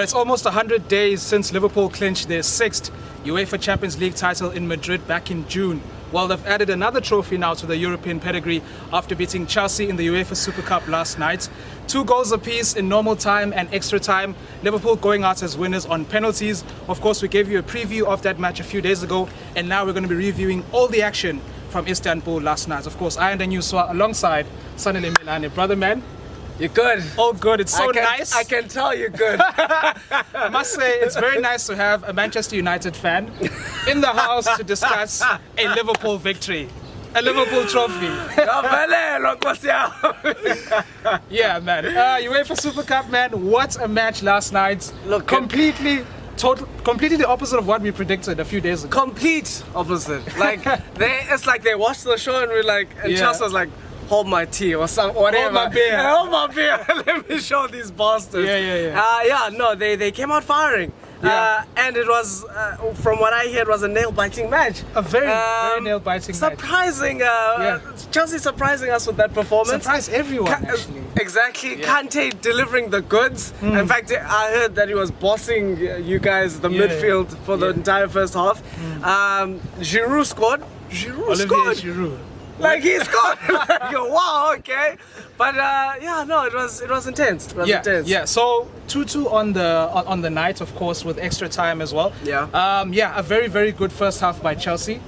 Well, it's almost 100 days since Liverpool clinched their 6th UEFA Champions League title in Madrid back in June. Well, they've added another trophy now to the European pedigree after beating Chelsea in the UEFA Super Cup last night. 2 goals apiece in normal time and extra time. Liverpool going out as winners on penalties. Of course, we gave you a preview of that match a few days ago, and now we're going to be reviewing all the action from Istanbul last night. Of course, I and Yuswa alongside Sanele Milane. Brother man, you're good. all good. It's so nice. I can tell you're good. I must say, it's very nice to have a Manchester United fan in the house to discuss a Liverpool victory, a Liverpool trophy. Yeah, man. UEFA Super Cup, man. What a match last night. Look, completely the opposite of what we predicted a few days ago. Complete opposite. Like it's like they watched the show and we're like, and Chelsea was like, hold my tea or something, whatever. Hold my beer. Hold my beer. Let me show these bastards. No, they came out firing. And it was, from what I hear, it was a nail-biting match. A very nail-biting match. Surprising. Chelsea surprising us with that performance. Surprised everyone, actually. Exactly. Kante delivering the goods. In fact, I heard that he was bossing you guys, the midfield, for the entire first half. Giroud scored. Giroud. Like he scored. Wow, okay. But it was intense. It was intense. Yeah. So 2-2 on the night, of course, with extra time as well. A very, very good first half by Chelsea.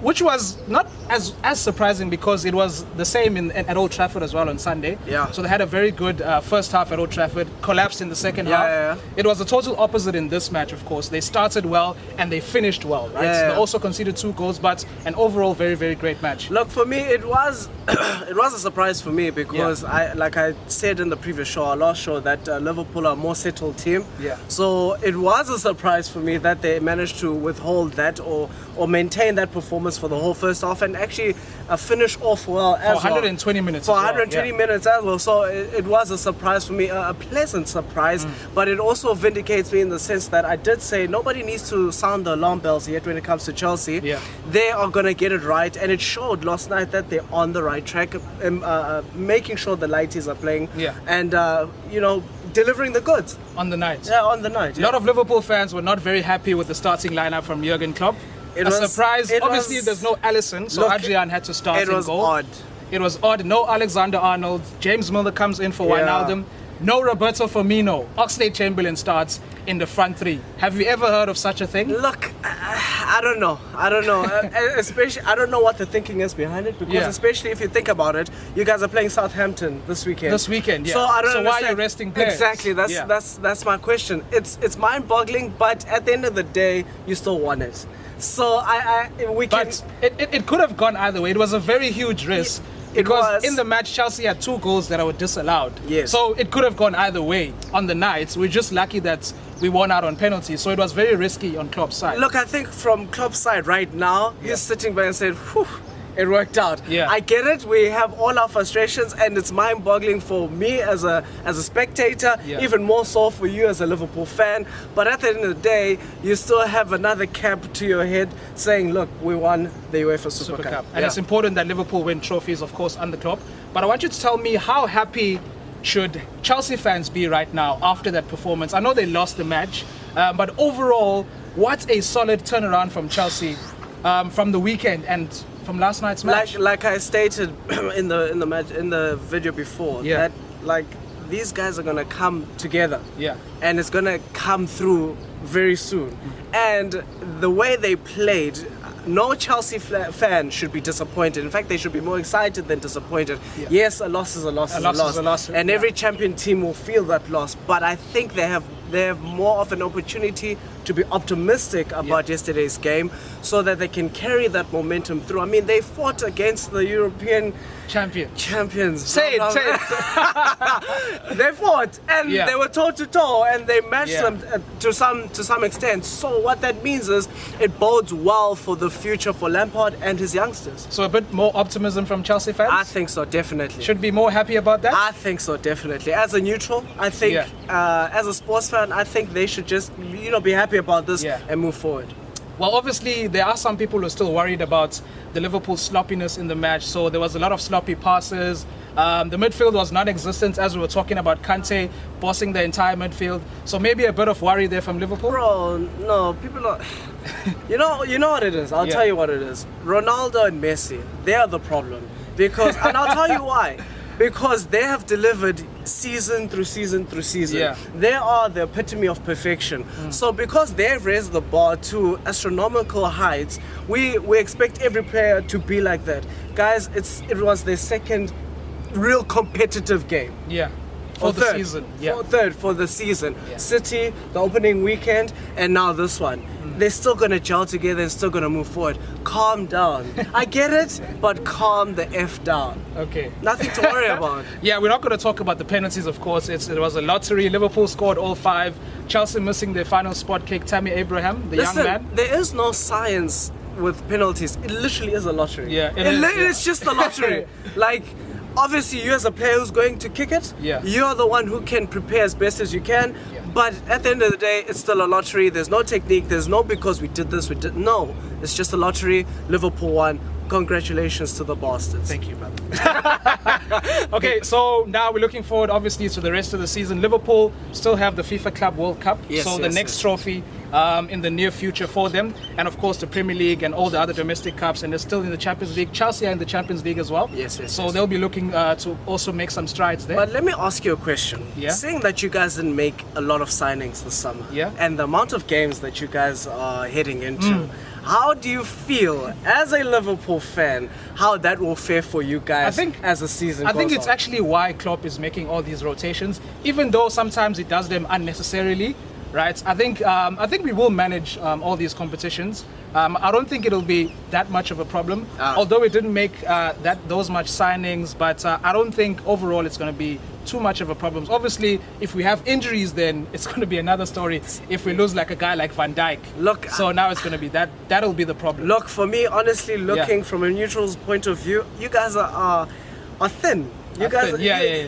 Which was not as surprising because it was the same at Old Trafford as well on Sunday. So they had a very good first half at Old Trafford, collapsed in the second half. It was the total opposite in this match, of course. They started well and they finished well, right? So they also conceded 2 goals, but an overall very, very great match. Look, for me, it was it was a surprise for me because like I said in the previous show, our last show, that Liverpool are a more settled team. So it was a surprise for me that they managed to withhold that or maintain that performance for the whole first half and actually finish off well as 120 minutes. For 120 minutes as well. So it was a surprise for me, a pleasant surprise, but it also vindicates me in the sense that I did say nobody needs to sound the alarm bells yet when it comes to Chelsea. They are going to get it right, and it showed last night that they're on the right track, making sure the lighties are playing and delivering the goods on the night. On the night. A lot of Liverpool fans were not very happy with the starting lineup from Jurgen Klopp. A surprise. Obviously, there's no Alisson, so Adrian had to start in goal. It was odd. No Alexander Arnold. James Milner comes in for Wijnaldum. No Roberto Firmino. Oxlade-Chamberlain starts in the front 3. Have you ever heard of such a thing? Look, I don't know. Especially, I don't know what the thinking is behind it, because especially if you think about it, you guys are playing Southampton this weekend. So why are you resting players? Exactly. That's my question. It's mind-boggling, but at the end of the day, you still won it. So it could have gone either way. It was a very huge risk. Because in the match, Chelsea had 2 goals that were disallowed. So it could have gone either way on the night. We're just lucky that we won out on penalties. So it was very risky on Klopp's side. Look, I think from Klopp's side right now, he's sitting back and said, whew, it worked out. I get it. We have all our frustrations, and it's mind-boggling for me as a spectator, even more so for you as a Liverpool fan. But at the end of the day, you still have another cap to your head saying, look, we won the UEFA Super Cup. And it's important that Liverpool win trophies, of course, under Klopp. But I want you to tell me, how happy should Chelsea fans be right now after that performance? I know they lost the match, but overall, what a solid turnaround from Chelsea from the weekend and from last night's match. Like I stated in the video before, that like these guys are gonna come together, and it's gonna come through very soon. And the way they played, no Chelsea fan should be disappointed. In fact, they should be more excited than disappointed. Yes, a loss is a loss. And every champion team will feel that loss. But I think they have more of an opportunity to be optimistic about yesterday's game, so that they can carry that momentum through. I mean, they fought against the European champions. Say it. They fought, and they were toe to toe, and they matched them to some extent. So what that means is it bodes well for the future for Lampard and his youngsters. So a bit more optimism from Chelsea fans? I think so, definitely. Should be more happy about that? I think so, definitely. As a neutral, I think as a sports fan, I think they should just be happy about this and move forward. Well, obviously, there are some people who are still worried about the Liverpool sloppiness in the match. So there was a lot of sloppy passes, The midfield was non-existent, as we were talking about Kante bossing the entire midfield. So maybe a bit of worry there from Liverpool. Bro, no, people are. You know what it is. I'll tell you what it is. Ronaldo and Messi, they are the problem. Because, and I'll tell you why. Because they have delivered season through season through season. Yeah. They are the epitome of perfection. So because they've raised the bar to astronomical heights, we expect every player to be like that. Guys, it was their second real competitive game. Yeah. For the season. Yeah. For the season. Yeah. City, the opening weekend, and now this one. They're still gonna gel together and still gonna move forward. Calm down. I get it, but calm the F down. Okay. Nothing to worry about. Yeah, we're not going to talk about the penalties, of course. It was a lottery. Liverpool scored all 5. Chelsea missing their final spot kick. Tammy Abraham, the young man. There is no science with penalties. It literally is a lottery. Yeah, it's just a lottery. Like, obviously, you as a player who's going to kick it, you're the one who can prepare as best as you can. Yeah. But at the end of the day, it's still a lottery. There's no technique. There's no because we did this, we did. No, it's just a lottery. Liverpool won. Congratulations to the bastards. Thank you, brother. Okay, so now we're looking forward, obviously, to the rest of the season. Liverpool still have the FIFA Club World Cup, so the next trophy in the near future for them, and of course the Premier League and all the other domestic cups, and they're still in the Champions League. Chelsea are in the Champions League as well. So they'll be looking to also make some strides there. But let me ask you a question. Seeing that you guys didn't make a lot of signings this summer, and the amount of games that you guys are heading into, how do you feel as a Liverpool fan, how that will fare for you guys as the season goes on? I think it's actually why Klopp is making all these rotations, even though sometimes he does them unnecessarily, right? I think we will manage all these competitions. I don't think it'll be that much of a problem, although it didn't make those much signings, but I don't think overall it's going to be too much of a problem. Obviously, if we have injuries, then it's going to be another story. If we lose like a guy like Van Dijk, so now it's going to be that'll be the problem. Look, for me, honestly, looking from a neutral's point of view, you guys are thin. You guys,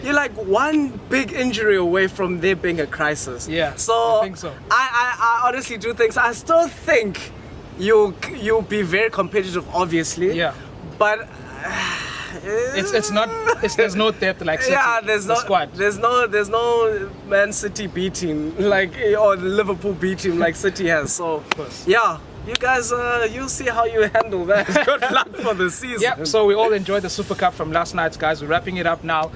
you're like one big injury away from there being a crisis. Yeah, so I think so. I honestly do think so. I still think you'll be very competitive, obviously. Yeah, but. There's no depth like City. Yeah, there's no squad. There's no Man City B team or the Liverpool B team like City has. So yeah, you guys, you'll see how you handle that. Good luck for the season. Yeah. So we all enjoyed the Super Cup from last night, guys. We're wrapping it up now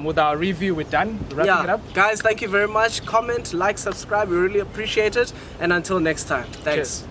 with our review. We're done. We're wrapping it up, guys. Thank you very much. Comment, like, subscribe. We really appreciate it. And until next time, thanks. Cheers.